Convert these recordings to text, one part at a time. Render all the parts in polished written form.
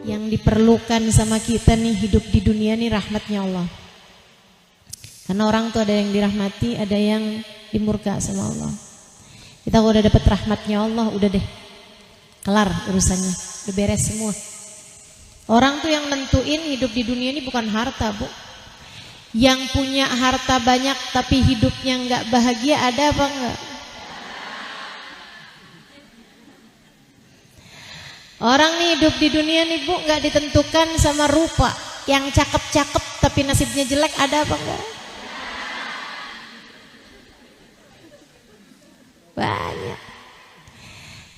yang diperlukan sama kita nih hidup di dunia nih rahmatnya Allah. Karena orang tuh ada yang dirahmati, ada yang dimurka sama Allah. Kita udah dapat rahmatnya Allah, udah deh kelar urusannya, udah beres semua. Orang tuh yang nentuin hidup di dunia ini bukan harta, Bu. Yang punya harta banyak tapi hidupnya nggak bahagia ada apa enggak? Orang nih hidup di dunia nih, Bu, nggak ditentukan sama rupa. Yang cakep-cakep tapi nasibnya jelek ada apa enggak? Banyak.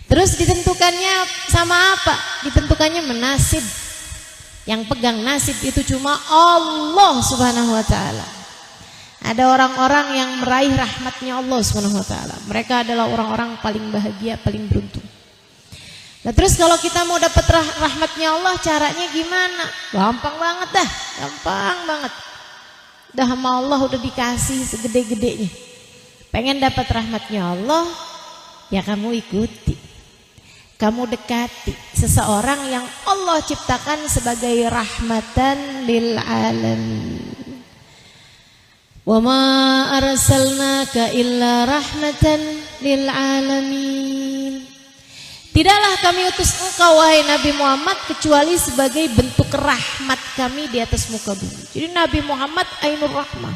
Terus ditentukannya sama apa? Ditentukannya menasib. Yang pegang nasib itu cuma Allah Subhanahu wa taala. Ada orang-orang yang meraih rahmatnya Allah Subhanahu wa taala. Mereka adalah orang-orang paling bahagia, paling beruntung. Nah, terus kalau kita mau dapat rahmatnya Allah, caranya gimana? Gampang banget dah, gampang banget. Dah sama Allah udah dikasih segede-gedenya. Pengen dapat rahmatnya Allah, ya kamu ikuti. Kamu dekati seseorang yang Allah ciptakan sebagai rahmatan lil alamin. Wa ma arsalnaka illa rahmatan lil alamin. Tidaklah kami utus engkau wahai Nabi Muhammad kecuali sebagai bentuk rahmat kami di atas muka bumi. Jadi Nabi Muhammad ainur rahmah.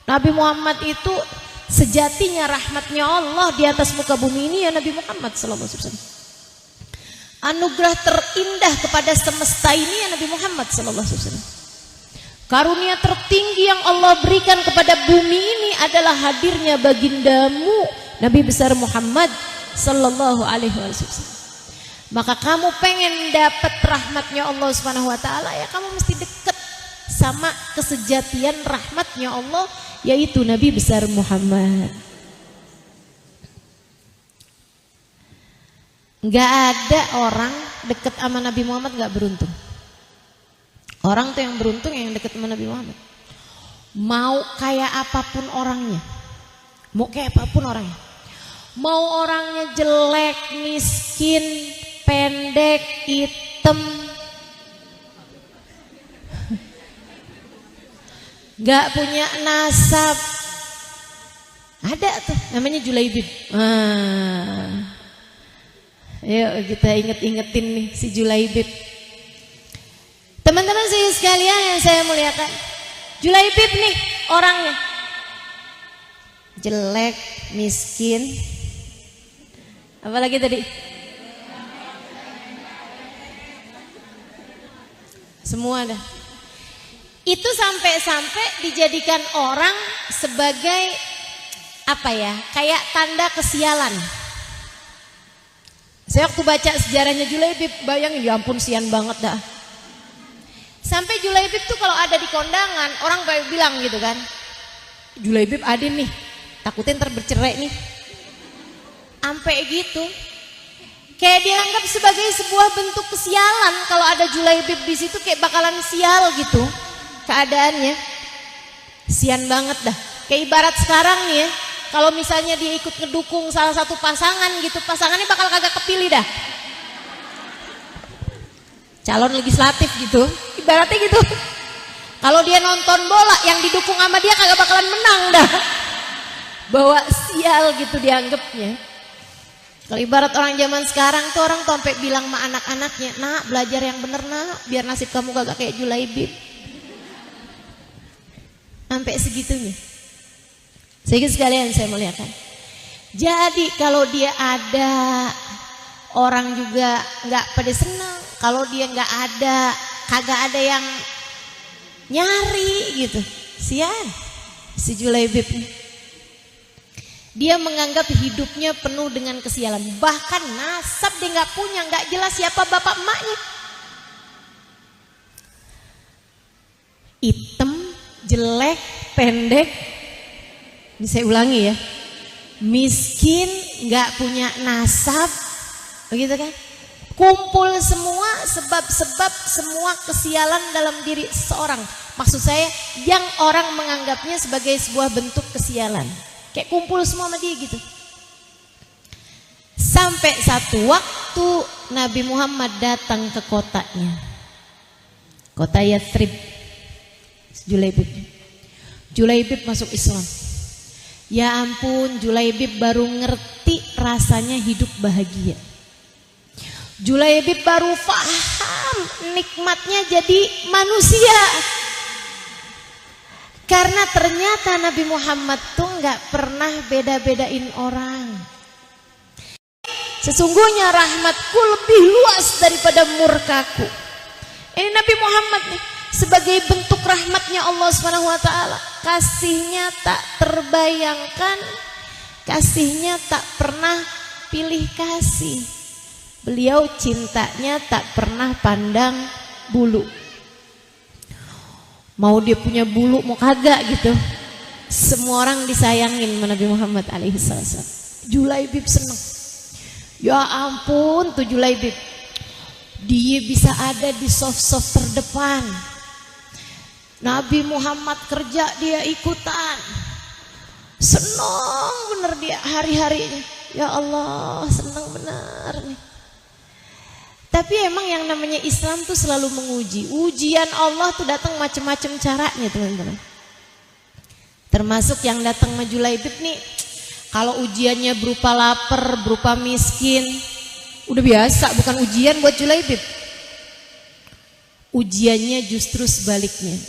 Nabi Muhammad itu sejatinya rahmatnya Allah di atas muka bumi ini ya Nabi Muhammad sallallahu alaihi wasallam. Anugerah terindah kepada semesta ini ya Nabi Muhammad sallallahu alaihi wasallam. Karunia tertinggi yang Allah berikan kepada bumi ini adalah hadirnya bagindamu Nabi besar Muhammad sallallahu alaihi wasallam. Maka kamu pengen dapat rahmatnya Allah Subhanahu wa taala, ya kamu mesti dekat sama kesejatian rahmatnya Allah, yaitu Nabi besar Muhammad. Nggak ada orang dekat sama Nabi Muhammad nggak beruntung. Orang tuh yang beruntung yang dekat sama Nabi Muhammad. Mau kayak apapun orangnya, mau kayak apapun orangnya, mau orangnya jelek, miskin, pendek, hitam, nggak punya nasab, ada tuh namanya Julaibib. Yuk kita inget-ingetin nih si Julaibib. Teman-teman sekalian yang saya muliakan, Julaibib nih orangnya jelek, miskin, apalagi tadi semua dah. Itu sampai-sampai dijadikan orang sebagai apa ya, kayak tanda kesialan. Saya waktu baca sejarahnya Julaibib, bayangin ya ampun sian banget dah. Sampai Julaibib tuh kalau ada di kondangan, orang kayak bilang gitu kan, Julaibib ada nih, takutnya ntar bercerai nih. Sampai gitu. Kayak dianggap sebagai sebuah bentuk kesialan kalau ada Julaibib di situ, kayak bakalan sial gitu keadaannya. Sian banget dah. Kayak ibarat sekarang nih ya, kalau misalnya dia ikut ngedukung salah satu pasangan gitu, pasangannya bakal kagak kepilih dah. Calon legislatif gitu, ibaratnya gitu. Kalau dia nonton bola, yang didukung sama dia kagak bakalan menang dah. Bawa sial gitu dianggapnya. Kalau ibarat orang zaman sekarang tuh, orang tuh sampai bilang sama anak-anaknya, nak belajar yang bener nak, biar nasib kamu kagak kayak Julaibib. Sampai segitunya. Sehingga sekalian saya muliakan. Jadi kalau dia ada, orang juga nggak pada senang. Kalau dia nggak ada, kagak ada yang nyari gitu. Sian si Julaibib. Dia menganggap hidupnya penuh dengan kesialan. Bahkan nasab dia nggak punya, nggak jelas siapa bapak emaknya. Hitam, jelek, pendek. Ini saya ulangi ya, miskin, nggak punya nasab, begitu kan? Kumpul semua sebab-sebab semua kesialan dalam diri seseorang. Maksud saya, yang orang menganggapnya sebagai sebuah bentuk kesialan, kayak kumpul semua sama dia gitu. Sampai satu waktu waktu Nabi Muhammad datang ke kotanya, kota Yathrib, Julaibib masuk Islam. Ya ampun, Julaibib baru ngerti rasanya hidup bahagia. Julaibib baru paham nikmatnya jadi manusia. Karena ternyata Nabi Muhammad tuh nggak pernah beda-bedain orang. Sesungguhnya rahmatku lebih luas daripada murkaku. Ini Nabi Muhammad nih, sebagai bentuk rahmatnya Allah Subhanahu wa taala. Kasihnya tak terbayangkan, kasihnya tak pernah pilih kasih. Beliau cintanya tak pernah pandang bulu. Mau dia punya bulu mau kagak gitu. Semua orang disayangin sama Nabi Muhammad alaihi salam. Julaibib seneng. Ya ampun tuh Julaibib. Dia bisa ada di soft-soft terdepan. Nabi Muhammad kerja dia ikutan. Senang bener dia hari-harinya. Ya Allah, senang bener nih. Tapi emang yang namanya Islam tuh selalu menguji. Ujian Allah tuh datang macam-macam caranya teman-teman. Termasuk yang datang sama Julaibib nih, kalau ujiannya berupa lapar, berupa miskin, udah biasa, bukan ujian buat Julaibib. Ujiannya justru sebaliknya.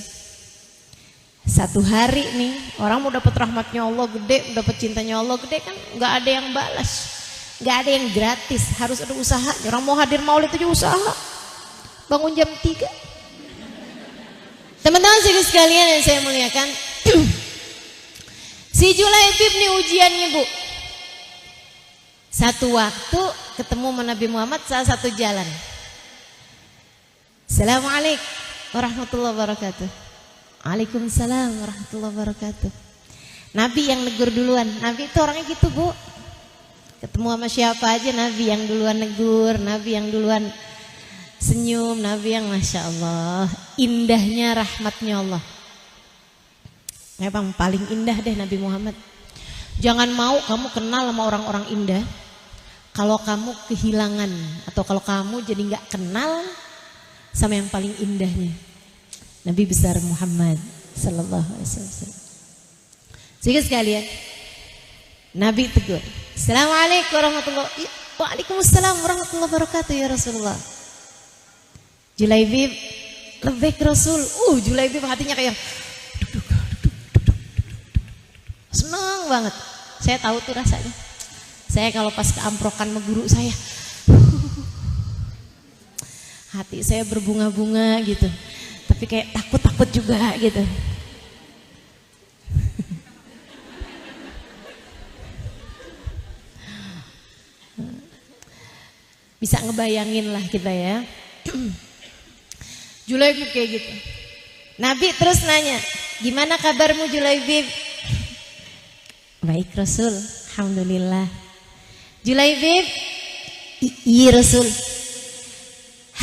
Satu hari nih, orang mau dapat rahmatnya Allah gede, mau dapat cintanya Allah gede kan nggak ada yang balas, nggak ada yang gratis, harus ada usaha. Orang mau hadir maulid aja usaha, bangun jam 3. Teman-teman sekalian yang saya muliakan, si Julaibib nih ujiannya bu. Satu waktu ketemu sama Nabi Muhammad salah satu jalan. Assalamualaikum warahmatullahi wabarakatuh. Waalaikumsalam warahmatullahi wabarakatuh. Nabi yang negur duluan. Nabi itu orangnya gitu bu. Ketemu sama siapa aja Nabi yang duluan negur, Nabi yang duluan senyum, Nabi yang Masya Allah. Indahnya rahmatnya Allah. Memang paling indah deh Nabi Muhammad. Jangan mau kamu kenal sama orang-orang indah kalau kamu kehilangan, atau kalau kamu jadi gak kenal sama yang paling indahnya, Nabi besar Muhammad sallallahu alaihi wasallam. Sehingga sekalian, Nabi tegur, Assalamualaikum warahmatullahi wabarakatuh. Waalaikumsalam warahmatullahi wabarakatuh ya Rasulullah. Julaibib lebih ke Rasul. Julaibib hatinya kayak senang banget. Saya tahu tuh rasanya. Saya kalau pas keamprokan sama guru saya, hati saya berbunga-bunga gitu. Tapi kayak takut-takut juga gitu. Bisa ngebayangin lah kita ya. Julaibib kayak gitu. Nabi terus nanya, gimana kabarmu Julaibib? Baik Rasul, alhamdulillah. Julaibib, iya Rasul.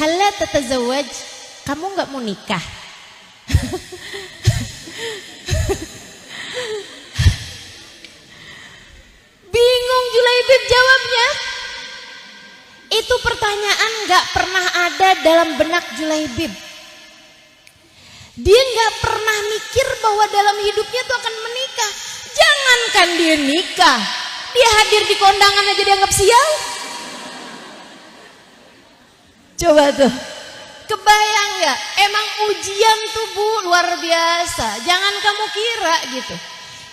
Hala tatazawaj, kamu nggak mau nikah? Bingung Julaibib jawabnya. Itu pertanyaan nggak pernah ada dalam benak Julaibib. Dia nggak pernah mikir bahwa dalam hidupnya tuh akan menikah. Jangankan dia nikah, dia hadir di kondangan aja dianggap sial. Coba tuh, kebayang nggak? Emang ujian tuh bu luar biasa. Jangan kamu kira gitu.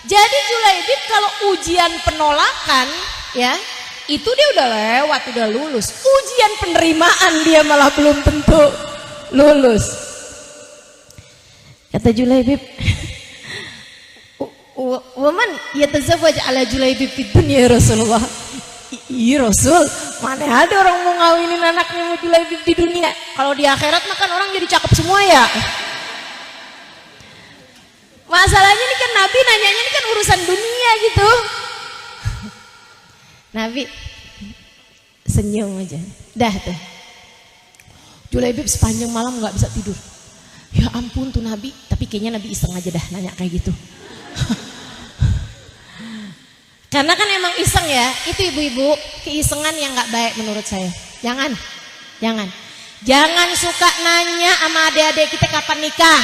Jadi Julaibib kalau ujian penolakan ya, itu dia udah lewat, udah lulus. Ujian penerimaan dia malah belum tentu lulus. Kata Julaibib, "Waman yatazawwaj ala Julaibib fid dunya Rasulullah." Iya Rasul, mana ada orang mau ngawinin anaknya sama Julaibib di dunia. Kalau di akhirat mah kan orang jadi cakep semua ya. Masalahnya ini kan Nabi nanyanya ini kan urusan dunia gitu. Nabi senyum aja. Dah tuh. Julaibib sepanjang malam gak bisa tidur. Ya ampun tuh Nabi, tapi kayaknya Nabi iseng aja dah nanya kayak gitu. Karena kan emang iseng ya, itu ibu-ibu keisengan yang gak baik menurut saya. Jangan. Jangan suka nanya sama adik-adik kita kapan nikah.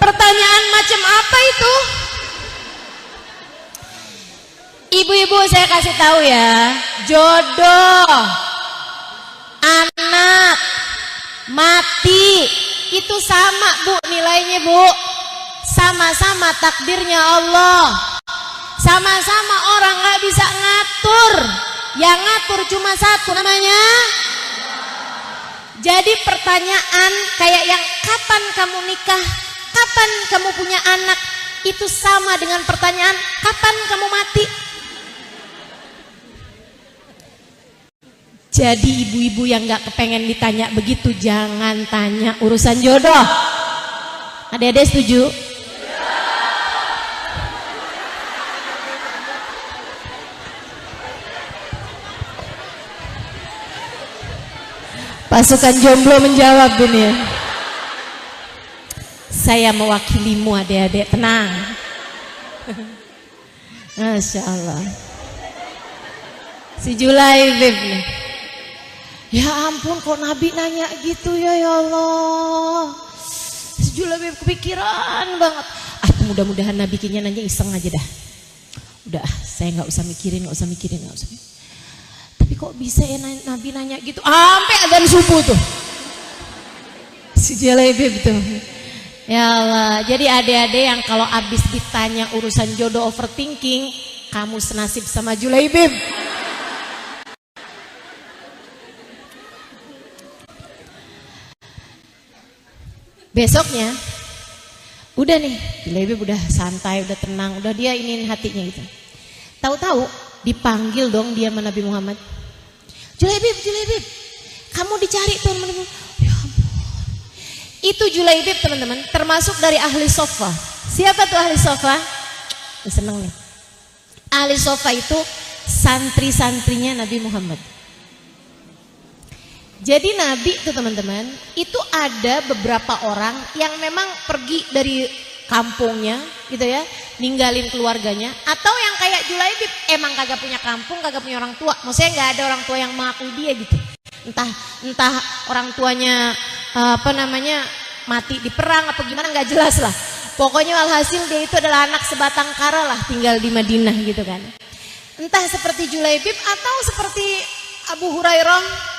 Pertanyaan macam apa itu? Ibu-ibu saya kasih tahu ya, jodoh, anak, mati itu sama Bu nilainya Bu. Sama-sama takdirnya Allah. Sama-sama orang gak bisa ngatur. Yang ngatur cuma satu namanya. Jadi pertanyaan kayak yang kapan kamu nikah, kapan kamu punya anak, itu sama dengan pertanyaan kapan kamu mati. Jadi ibu-ibu yang gak kepengen ditanya begitu, jangan tanya urusan jodoh. Adik-adik setuju? Pasukan jomblo menjawab ini. Saya mewakilimu adik-adik, tenang. Masya Allah. Si Julaibib nih. Ya ampun kok Nabi nanya gitu ya Allah. Si Julaibib kepikiran banget. Mudah-mudahan Nabi kayaknya nanya iseng aja dah. Udah saya gak usah mikirin. Tapi kok bisa ya Nabi nanya gitu sampai adzan subuh tuh. Si Julaibib tuh. Ya Allah, jadi adik-adik yang kalau abis ditanya urusan jodoh overthinking, kamu senasib sama Julaibib. Besoknya udah nih, Julaibib udah santai, udah tenang, udah dia iniin hatinya gitu. Tahu-tahu dipanggil dong dia sama Nabi Muhammad. Julaibib, kamu dicari teman-teman. Ya ampun. Itu Julaibib teman-teman, termasuk dari ahli sofa. Siapa tuh ahli sofa? Seneng nih. Ahli sofa itu santri-santrinya Nabi Muhammad. Jadi Nabi itu teman-teman, itu ada beberapa orang yang memang pergi dari kampungnya gitu ya, ninggalin keluarganya, atau yang kayak Julaibib emang kagak punya kampung, kagak punya orang tua. Maksudnya nggak ada orang tua yang mengakui dia gitu. Entah orang tuanya mati di perang apa gimana nggak jelas lah. Pokoknya alhasil dia itu adalah anak sebatang kara lah, tinggal di Madinah gitu kan. Entah seperti Julaibib atau seperti Abu Hurairah.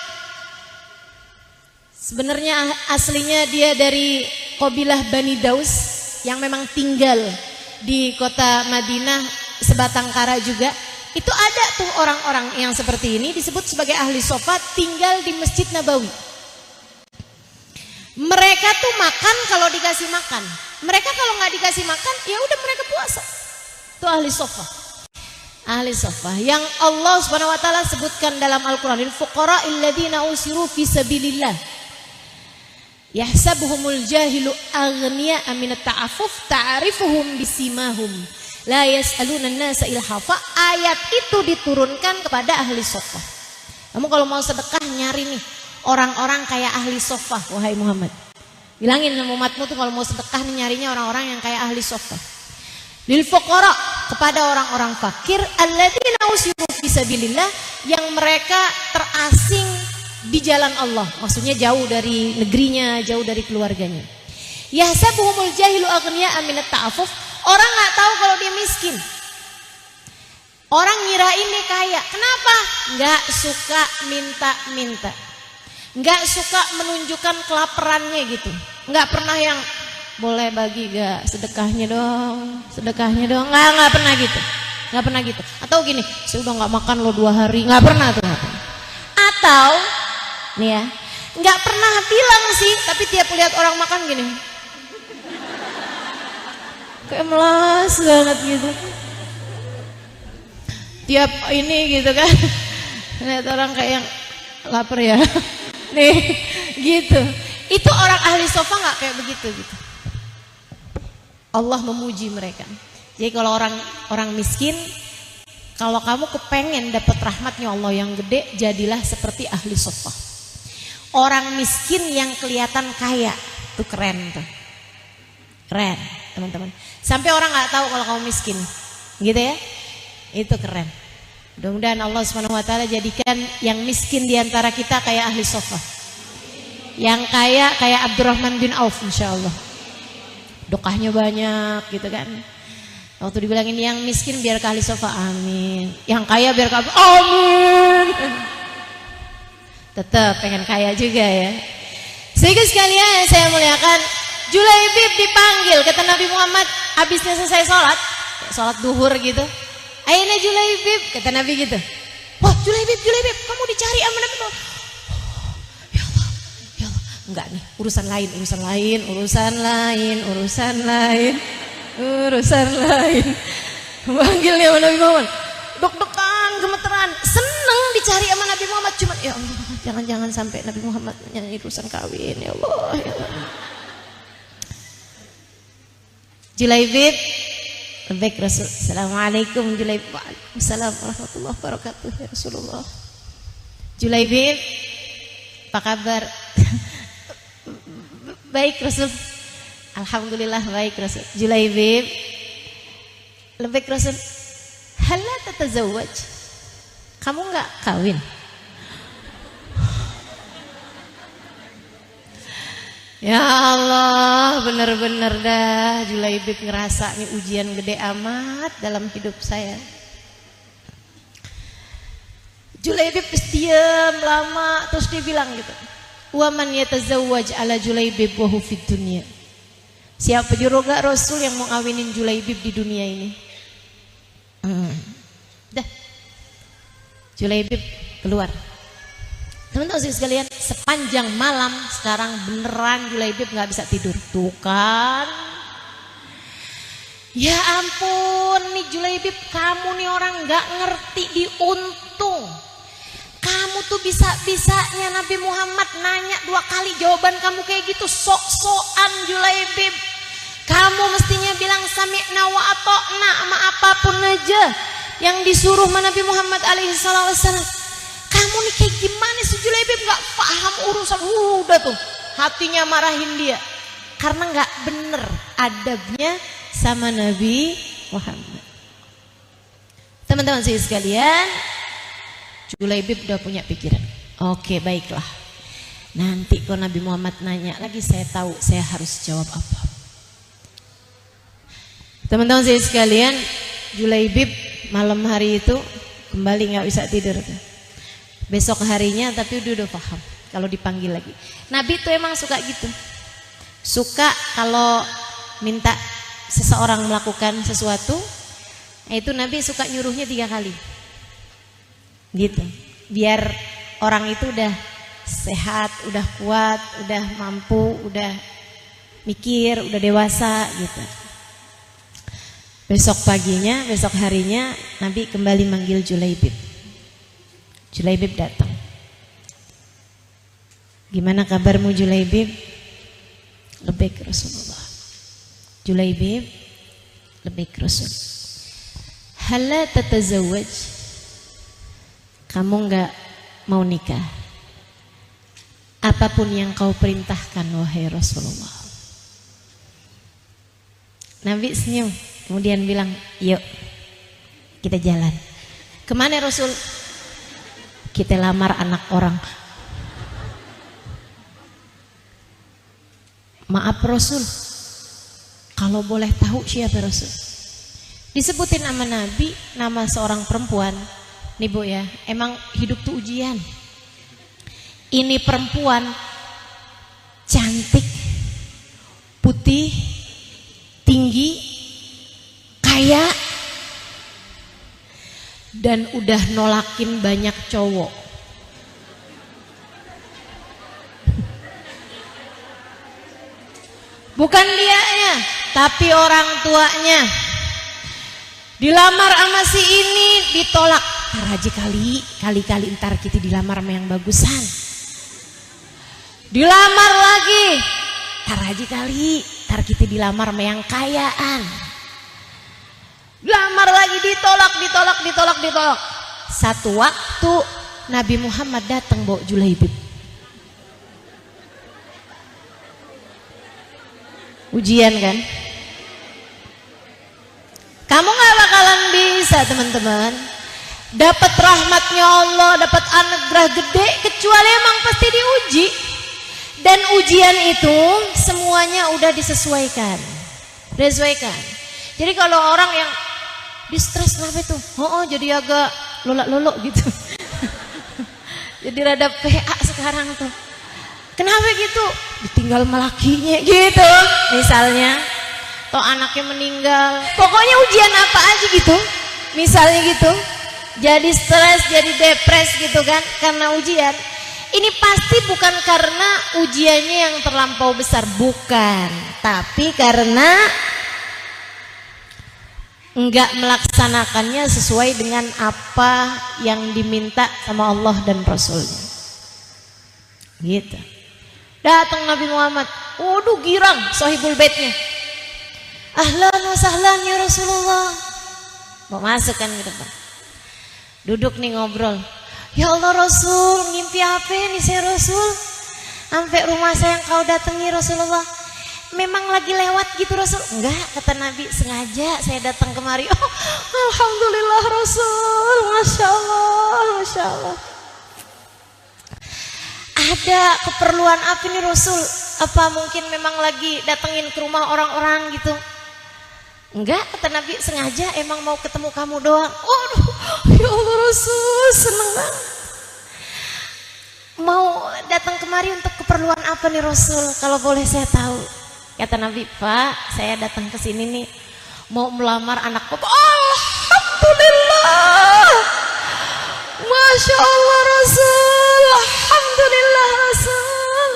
Sebenarnya aslinya dia dari kabilah Bani Daus yang memang tinggal di kota Madinah sebatang kara juga. Itu ada tuh orang-orang yang seperti ini disebut sebagai ahli sofa, tinggal di Masjid Nabawi. Mereka tuh makan kalau dikasih makan. Mereka kalau nggak dikasih makan ya udah mereka puasa. Itu ahli sofa. Ahli sofa yang Allah Subhanahu wa taala sebutkan dalam Al-Qur'an, lil fuqara'il ladzina usiru fi sabilillah. Yahsabuhumul jahilu aghniya'a minat ta'affuf ta'rifuhum bisimahum la yas'aluna an-nasa ilhafa. Ayat itu diturunkan kepada ahli sofa. Kamu kalau mau sedekah nyari nih orang-orang kayak ahli sofa, wahai Muhammad. Bilangin sama umatmu tuh kalau mau sedekah nih nyarinya orang-orang yang kayak ahli sofa. Lil fuqara, kepada orang-orang fakir, alladzina usiru fi sabilillah, yang mereka terasing di jalan Allah, maksudnya jauh dari negerinya, jauh dari keluarganya. Yahsabuhumul jahilu aghniya'a minat ta'affuf. Orang nggak tahu kalau dia miskin. Orang ngira ini kaya. Kenapa? Nggak suka minta-minta, nggak suka menunjukkan kelaparannya gitu. Nggak pernah yang boleh bagi gak sedekahnya dong, nggak pernah gitu. Atau gini, saya udah nggak makan lo 2 hari, nggak pernah tuh. Atau nih ya, nggak pernah bilang sih, tapi tiap lihat orang makan gini, kayak melas banget gitu. Tiap ini gitu kan, lihat orang kayak yang lapar ya, nih gitu. Itu orang ahli sofa nggak kayak begitu gitu. Allah memuji mereka. Jadi kalau orang miskin, kalau kamu kepengen dapat rahmatnya Allah yang gede, jadilah seperti ahli sofa. Orang miskin yang kelihatan kaya, tuh keren tuh. Keren teman-teman. Sampai orang nggak tahu kalau kamu miskin, gitu ya. Itu keren. Mudah-mudahan Allah Subhanahu wa taala jadikan yang miskin di antara kita kayak ahli sofa. Yang kaya kayak Abdurrahman bin Auf insyaallah. Dokahnya banyak gitu kan. Waktu dibilangin yang miskin biar ke ahli sofa, amin. Yang kaya biar ke amin. Tetap pengen kaya juga ya. Sehingga sekalian saya muliakan, Julaibib dipanggil kata Nabi Muhammad habisnya selesai sholat duhur gitu. Aina Julaibib kata Nabi gitu. Wah Julaibib kamu dicari sama Nabi Muhammad. Ya Allah. Enggak nih, urusan lain. Panggilnya sama Nabi Muhammad. Deg-degan, gemeteran, seneng dicari sama Nabi Muhammad. Cuma ya Allah, jangan sampai Nabi Muhammad nyanyi urusan kawin. Ya Allah. Julaibib, baik Rasul. Assalamualaikum Julaibib. Waalaikumsalam warahmatullahi wabarakatuh ya Rasulullah. Julaibib, apa kabar? Baik Rasul. Alhamdulillah baik Rasul. Julaibib, baik Rasul. Hala tatazawwaj. Kamu enggak kawin? Ya Allah, bener-bener dah Julaibib ngerasa nih ujian gede amat dalam hidup saya. Julaibib diam lama terus dia bilang gitu. Wa man yatazawwaj ala Julaibib wa hu fid dunya. Siapa juga Rasul yang mau ngawinin Julaibib di dunia ini? Dah. Julaibib keluar. Teman-teman sekalian, sepanjang malam sekarang beneran Julaibib nggak bisa tidur. Tuh kan. Ya ampun nih Julaibib, kamu nih orang nggak ngerti diuntung. Kamu tuh bisa-bisanya Nabi Muhammad nanya 2 kali jawaban kamu kayak gitu, sok-sokan Julaibib. Kamu mestinya bilang sami'na wa ata'na sama apapun aja yang disuruh Nabi Muhammad alaihi wasallam. Kamu nih kayak gimana sih Julaibib, nggak paham urusan. Udah tuh hatinya marahin dia karena nggak bener adabnya sama Nabi Muhammad. Teman-teman saya sekalian, Julaibib udah punya pikiran. Oke baiklah, nanti kalau Nabi Muhammad nanya lagi saya tahu saya harus jawab apa. Teman-teman saya sekalian, Julaibib malam hari itu kembali nggak bisa tidur tuh. Besok harinya tapi udah paham kalau dipanggil lagi. Nabi tuh emang suka gitu. Suka kalau minta seseorang melakukan sesuatu, itu Nabi suka nyuruhnya 3 kali. Gitu. Biar orang itu udah sehat, udah kuat, udah mampu, udah mikir, udah dewasa gitu. Besok paginya, besok harinya Nabi kembali manggil Julaibib. Julaibib datang. Gimana kabarmu Julaibib? Lebih ke Rasulullah. Julaibib, lebih ke Rasul. Hala tatazawwaj. Kamu enggak mau nikah? Apapun yang kau perintahkan wahai Rasulullah. Nabi senyum, kemudian bilang, yuk kita jalan. Kemana Rasul? Kita lamar anak orang. Maaf Rasul, kalau boleh tahu siapa Rasul? Disebutin nama Nabi, nama seorang perempuan. Nih Bu ya, emang hidup tuh ujian. Ini perempuan cantik, putih, tinggi, kaya, dan udah nolakin banyak cowok. Bukan dianya, tapi orang tuanya. Dilamar sama si ini, ditolak. Ntar aja kali ntar kita dilamar sama yang bagusan. Dilamar lagi, ntar aja ntar kita dilamar sama yang kayaan. Lamar lagi, ditolak. Satu waktu Nabi Muhammad datang bawa Julaibib. Ujian kan? Kamu gak bakalan bisa bisa teman-teman dapat rahmatnya Allah, dapat anugerah gede kecuali emang pasti diuji. Dan ujian itu semuanya udah disesuaikan. Jadi kalau orang yang distres kenapa itu? Jadi agak lolak-lolok gitu. Jadi rada PA sekarang tuh. Kenapa gitu? Ditinggal malakinya gitu misalnya. Atau anaknya meninggal. Pokoknya ujian apa aja gitu. Misalnya gitu. Jadi stres, jadi depres gitu kan karena ujian. Ini pasti bukan karena ujiannya yang terlampau besar, bukan. Tapi karena enggak melaksanakannya sesuai dengan apa yang diminta sama Allah dan Rasulnya. Gitu. Datang Nabi Muhammad, waduh girang sahibul baitnya. Ahlan wa sahlan ya Rasulullah. Mau masuk kan ke depan. Duduk nih ngobrol. Ya Allah Rasul, ngimpi apa nih saya Rasul? Sampai rumah saya yang kau datangi Rasulullah. Memang lagi lewat gitu Rasul? Enggak, kata Nabi, sengaja saya datang kemari. Oh, alhamdulillah Rasul, Masya Allah, Masya Allah. Ada keperluan apa nih Rasul? Apa mungkin memang lagi datengin ke rumah orang-orang gitu? Enggak, kata Nabi, sengaja emang mau ketemu kamu doang. Oh, ya Allah Rasul, seneng banget. Mau datang kemari untuk keperluan apa nih Rasul? Kalau boleh saya tahu. Kata Nabi, Pak, saya datang ke sini nih mau melamar anak Bapak. Alhamdulillah. Masya Allah Rasul. Alhamdulillah Rasul.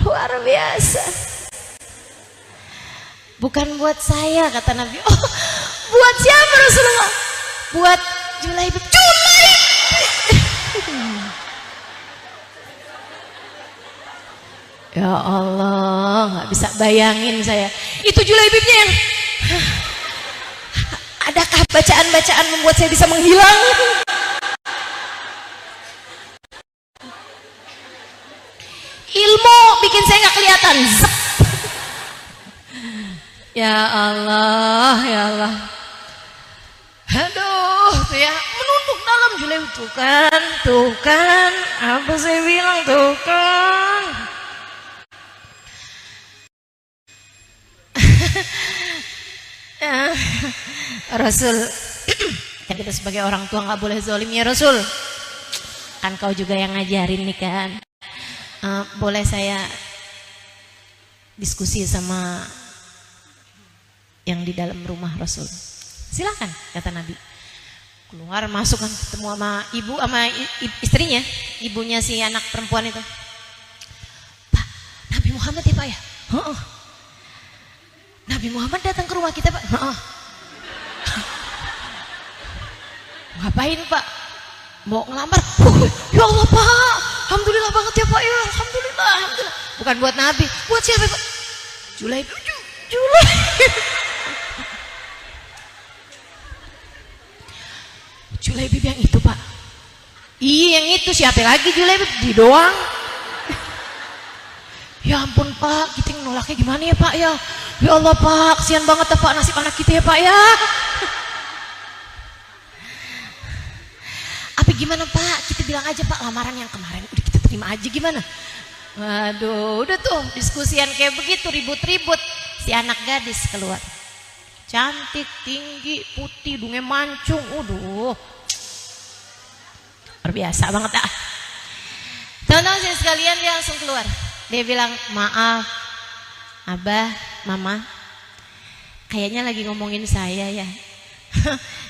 Luar biasa. Bukan buat saya, kata Nabi. Oh, buat siapa Rasulullah? Buat Julaibib. Ya Allah, nggak bisa bayangin saya. Itu Julaibibnya yang adakah bacaan-bacaan membuat saya bisa menghilang? Ilmu bikin saya nggak kelihatan. Zep. Ya Allah, ya Allah. Aduh, tuh ya menunduk dalam Julaibib. Tuh kan, apa saya bilang tuh kan. Rasul, kan kita sebagai orang tua nggak boleh zalim ya Rasul. Kan kau juga yang ngajarin nih kan. Boleh saya diskusi sama yang di dalam rumah Rasul? Silakan, kata Nabi. Keluar masuk kan ketemu sama ibu sama istrinya, ibunya si anak perempuan itu. Pak, Nabi Muhammad ya Pak ya? Nabi Muhammad datang ke rumah kita Pak. Ngapain Pak? Mau ngelamar? Ya Allah Pak, alhamdulillah banget ya Pak ya, alhamdulillah, alhamdulillah. Bukan buat Nabi, buat siapa Pak? Julaibib. Julaibib yang itu Pak. Iya yang itu, siapa lagi Julaibib? Di doang. Ya ampun Pak, kita nolaknya gimana ya Pak ya? Ya Allah Pak, kasihan banget ya Pak nasib anak kita ya Pak ya. Apa gimana Pak? Kita bilang aja Pak lamaran yang kemarin udah kita terima aja gimana? Waduh, udah tuh diskusian kayak begitu ribut-ribut. Si anak gadis keluar. Cantik, tinggi, putih, hidungnya mancung. Waduh. Luar biasa banget ah. Teman-teman sekalian dia langsung keluar. Dia bilang, "Maaf, Abah, Mama, kayaknya lagi ngomongin saya ya."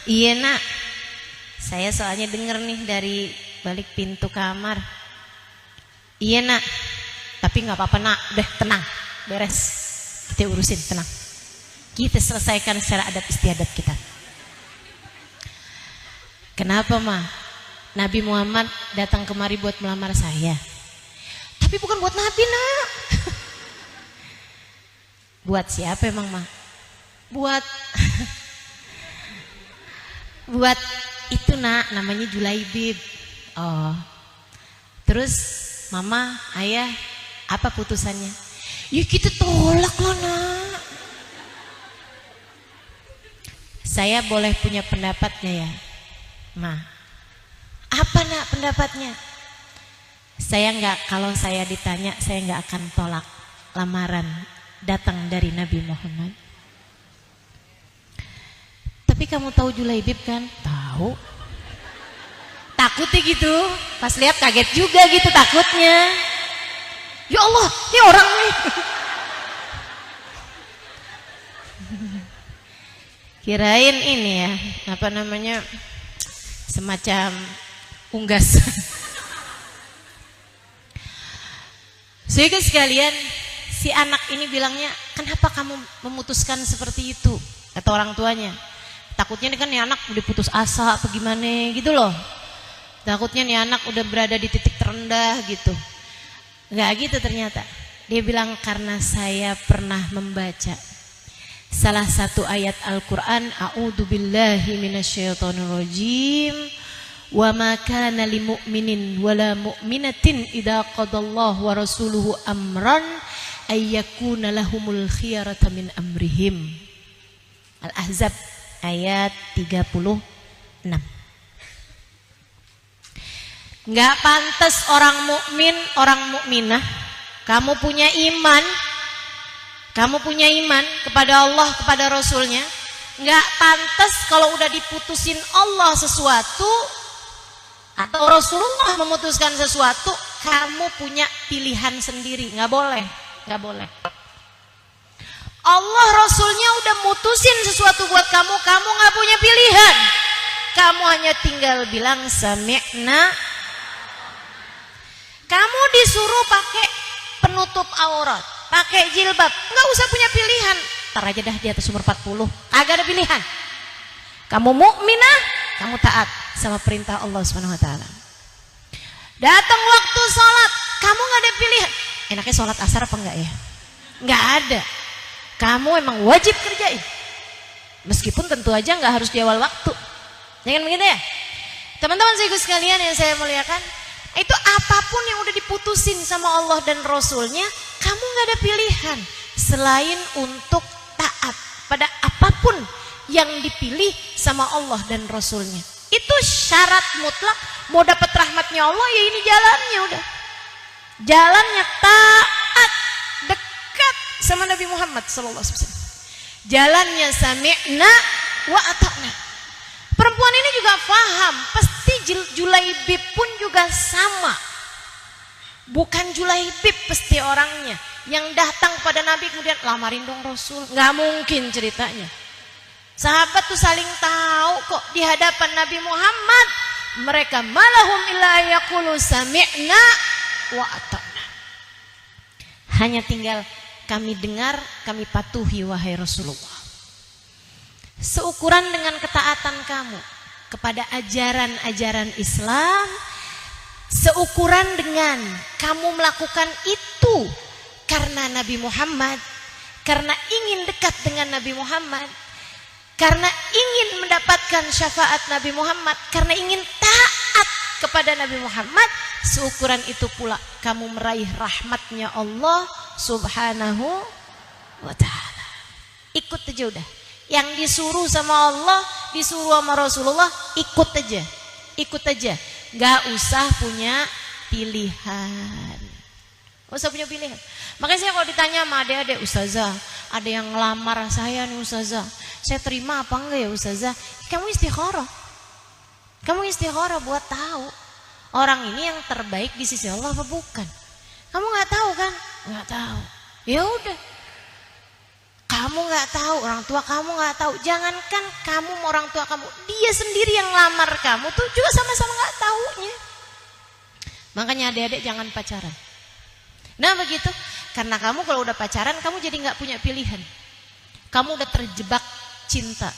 Iya nak, saya soalnya denger nih dari balik pintu kamar. Iya nak, tapi nggak apa-apa nak, udah tenang, beres, kita urusin, tenang. Kita selesaikan secara adat istiadat kita. Kenapa mah? Nabi Muhammad datang kemari buat melamar saya. Tapi bukan buat Nabi nak. Buat siapa emang mah? Buat buat itu nak, namanya Julaibib. Oh. Terus mama, ayah, apa putusannya? Ya kita tolak lah nak. Saya boleh punya pendapatnya ya, Ma? Apa nak pendapatnya? Kalau saya ditanya, saya nggak akan tolak lamaran datang dari Nabi Muhammad. Tapi kamu tahu Julaibib kan? Tahu. Takutnya gitu, pas lihat kaget juga gitu takutnya. Ya Allah, ini orang nih. Kirain ini ya, apa namanya, semacam unggas. Sehingga sekalian, si anak ini bilangnya, kenapa kamu memutuskan seperti itu? Kata orang tuanya. Takutnya nih kan nih anak udah putus asa apa gimana gitu loh. Takutnya nih anak udah berada di titik terendah gitu. Enggak gitu ternyata. Dia bilang karena saya pernah membaca salah satu ayat Al-Qur'an, a'udzubillahi minasyaitonirrajim, wa ma kana limu'minin wala mu'minatin idza qadallahu wa rasuluhu amran ayyakuna lahumul khiyarata min amrihim. Al-Ahzab ayat 36. Enggak pantas orang mukmin, orang mukminah, kamu punya iman kepada Allah, kepada Rasulnya, enggak pantas kalau udah diputusin Allah sesuatu atau Rasulullah memutuskan sesuatu, kamu punya pilihan sendiri. Enggak boleh. Allah Rasulnya udah mutusin sesuatu buat kamu, kamu gak punya pilihan. Kamu hanya tinggal bilang sami'na. Kamu disuruh pakai penutup aurat, pakai jilbab, gak usah punya pilihan. Ntar aja dah di atas umur 40, kagak ada pilihan. Kamu mukminah, kamu taat sama perintah Allah Subhanahu wa taala. Datang waktu sholat, kamu gak ada pilihan. Enaknya sholat asar apa enggak ya? Enggak ada. Kamu emang wajib kerjain. Meskipun tentu aja nggak harus di awal waktu. Jangan begitu ya. Teman-teman saya sekalian yang saya muliakan, itu apapun yang udah diputusin sama Allah dan Rasulnya, kamu nggak ada pilihan selain untuk taat pada apapun yang dipilih sama Allah dan Rasulnya. Itu syarat mutlak. Mau dapat rahmatnya Allah, ya ini jalannya udah. Jalannya taat, dekat sama Nabi Muhammad SAW. Jalannya sami'na wa ata'na. Perempuan ini juga paham, pasti Julaibib pun juga sama. Bukan Julaibib pasti orangnya yang datang pada Nabi kemudian lamarin dong Rasul. Nggak mungkin ceritanya. Sahabat tuh saling tahu kok di hadapan Nabi Muhammad. Mereka malahum illa yaqulu sami'na wa ata'na. Hanya tinggal kami dengar, kami patuhi wahai Rasulullah. Seukuran dengan ketaatan kamu kepada ajaran-ajaran Islam, seukuran dengan kamu melakukan itu karena Nabi Muhammad, karena ingin dekat dengan Nabi Muhammad, karena ingin mendapatkan syafaat Nabi Muhammad, karena ingin taat kepada Nabi Muhammad, seukuran itu pula kamu meraih rahmatnya Allah Subhanahu wa ta'ala. Ikut aja udah. Yang disuruh sama Allah, disuruh sama Rasulullah, ikut aja. Gak usah punya pilihan. Gak usah punya pilihan. Makanya saya kalau ditanya sama adik-adik, Ustazah, ada yang ngelamar saya nih Ustazah, saya terima apa enggak ya Ustazah? Kamu istikharah buat tahu orang ini yang terbaik di sisi Allah apa bukan. Kamu nggak tahu kan? Nggak tahu. Ya udah. Kamu nggak tahu, orang tua kamu nggak tahu. Jangankan kamu sama orang tua kamu, dia sendiri yang lamar kamu tuh juga sama-sama nggak taunya. Makanya adik-adik jangan pacaran. Nah begitu, karena kamu kalau udah pacaran kamu jadi nggak punya pilihan. Kamu udah terjebak cinta.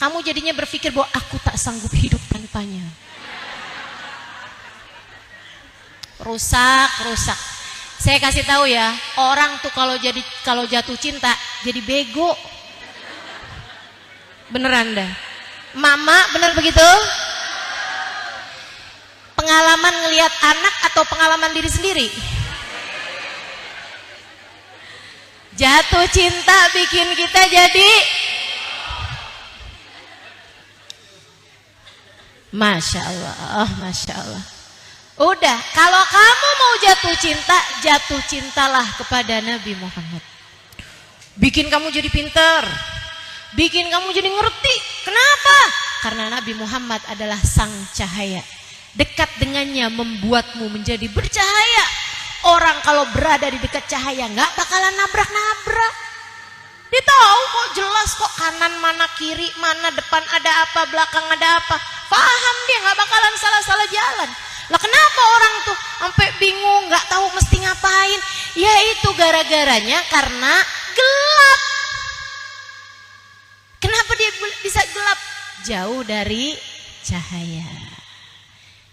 Kamu jadinya berpikir bahwa aku tak sanggup hidup tanpanya. Rusak. Saya kasih tahu ya, orang tuh kalau jatuh cinta jadi bego. Beneran dah. Mama, bener begitu? Pengalaman ngelihat anak atau pengalaman diri sendiri? Jatuh cinta bikin kita jadi Masya Allah, Masya Allah. Udah, kalau kamu mau jatuh cinta, jatuh cintalah kepada Nabi Muhammad. Bikin kamu jadi pinter, bikin kamu jadi ngerti. Kenapa? Karena Nabi Muhammad adalah sang cahaya. Dekat dengannya membuatmu menjadi bercahaya. Orang kalau berada di dekat cahaya nggak bakalan nabrak-nabrak. Dia tahu kok, jelas kok, kanan mana, kiri mana, depan ada apa, belakang ada apa. Paham dia, nggak bakalan salah-salah jalan. Lah kenapa orang tuh sampai bingung, nggak tahu mesti ngapain? Ya itu gara-garanya karena gelap. Kenapa dia bisa gelap? Jauh dari cahaya.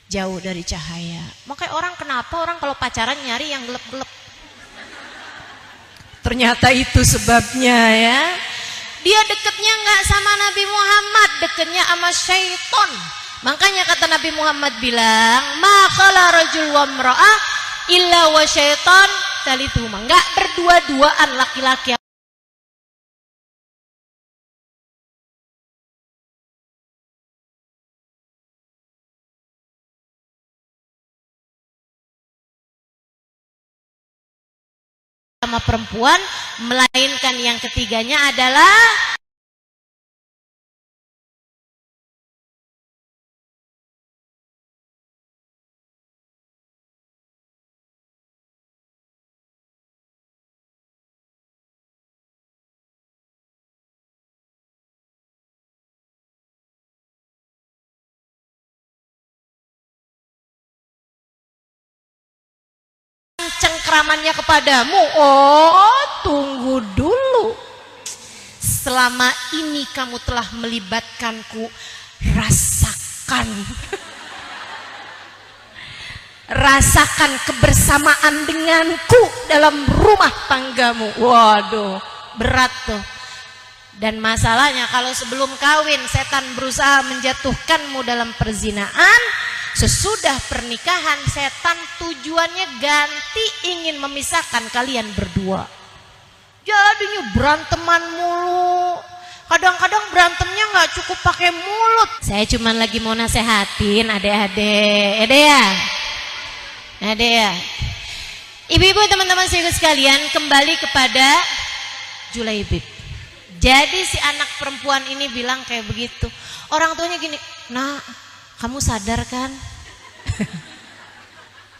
Jauh dari cahaya. Makanya orang, kenapa orang kalau pacaran nyari yang gelap-gelap? Ternyata itu sebabnya ya. Dia deketnya nggak sama Nabi Muhammad, deketnya sama syaiton. Makanya kata Nabi Muhammad bilang, ma khala rajul wa imra'ah illa wa syaiton talituhuma. Enggak berdua-duaan laki-laki sama perempuan, melainkan yang ketiganya adalah cengkramannya kepadamu. Oh, tunggu dulu. Selama ini kamu telah melibatkanku, rasakan. Rasakan kebersamaan denganku dalam rumah tanggamu. Waduh, berat tuh. Dan masalahnya kalau sebelum kawin setan berusaha menjatuhkanmu dalam perzinaan, sesudah pernikahan setan tujuannya ganti, ingin memisahkan kalian berdua. Jadinya beranteman mulu. Kadang-kadang berantemnya nggak cukup pakai mulut. Saya cuman lagi mau nasehatin adik-adik, ya. Ibu-ibu, teman-teman sekalian, kembali kepada Julaibib. Jadi si anak perempuan ini bilang kayak begitu. Orang tuanya gini, "Nak, kamu sadar kan?"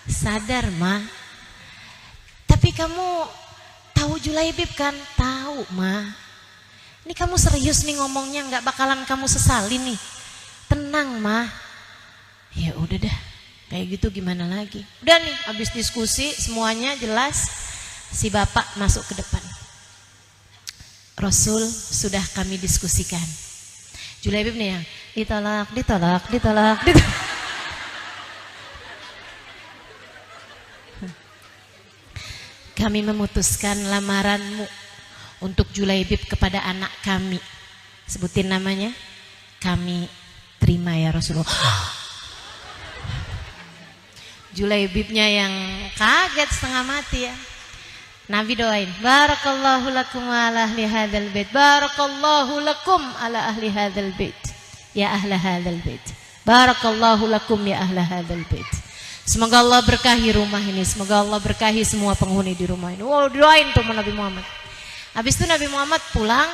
Sadar, Ma. Tapi kamu tahu Julaibib kan? Tahu, Ma. Ini kamu serius nih ngomongnya, nggak bakalan kamu sesali nih. Tenang, Ma. Ya udah dah, kayak gitu gimana lagi. Udah nih, habis diskusi semuanya jelas. Si bapak masuk ke depan. Rasul, sudah kami diskusikan. Julaibib nih yang ditolak. Kami memutuskan lamaranmu untuk Julaibib kepada anak kami. Sebutin namanya. Kami terima ya Rasulullah. Julaibibnya yang kaget setengah mati ya. Nabi doain, barakallahu lakum ala ahli hadzal bait. Barakallahu lakum ala ahli hadzal bait. Ya ahla hadzal bait. Barakallahu lakum ya ahla hadzal bait. Semoga Allah berkahi rumah ini, semoga Allah berkahi semua penghuni di rumah ini. Wow, doain tuh Nabi Muhammad. Habis itu Nabi Muhammad pulang,